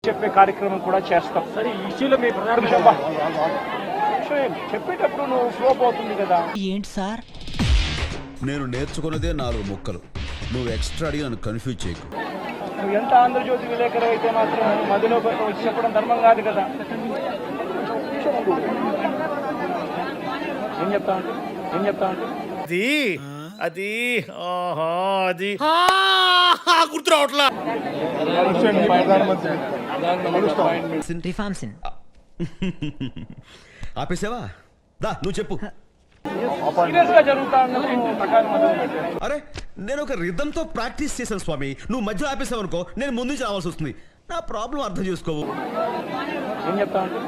చెప్పే కార్యక్రమం కూడా చేస్తాం. సరే ఈ ఇష్యూలో మీ ప్రధాన విషయం చెప్పేటప్పుడు నువ్వు ఫ్లో పోతుంది కదా. ఏంటి సార్, నేను నేర్చుకున్నదే 4 ముక్కలు. నువ్వు ఎక్స్ట్రా అడిగి నన్ను కన్ఫ్యూజ్ చేయకు. నువ్వు ఎంత ఆంధ్రజ్యోతి విలేకరు అయితే మాత్రం మధ్యలో వచ్చి చెప్పడం ధర్మం కాదు కదా. ఏం చెప్తా అంటే అది అది గుర్తు రావట్లా. రిఫార్మ్సిన్ ఆపేసావా? దా నువ్వు చెప్పు. సీరియస్ గా జరుగుతా ఉన్నది ప్రకారం మొదలు పెట్టాను. అరే నేను ఒక రిథంతో ప్రాక్టీస్ చేశాను స్వామి. నువ్వు మధ్యలో ఆపేసావు అనుకో, నేను ముందు నుంచి రావాల్సి వస్తుంది. నా ప్రాబ్లం అర్థం చేసుకోవు. ఏం చెప్తా అంటే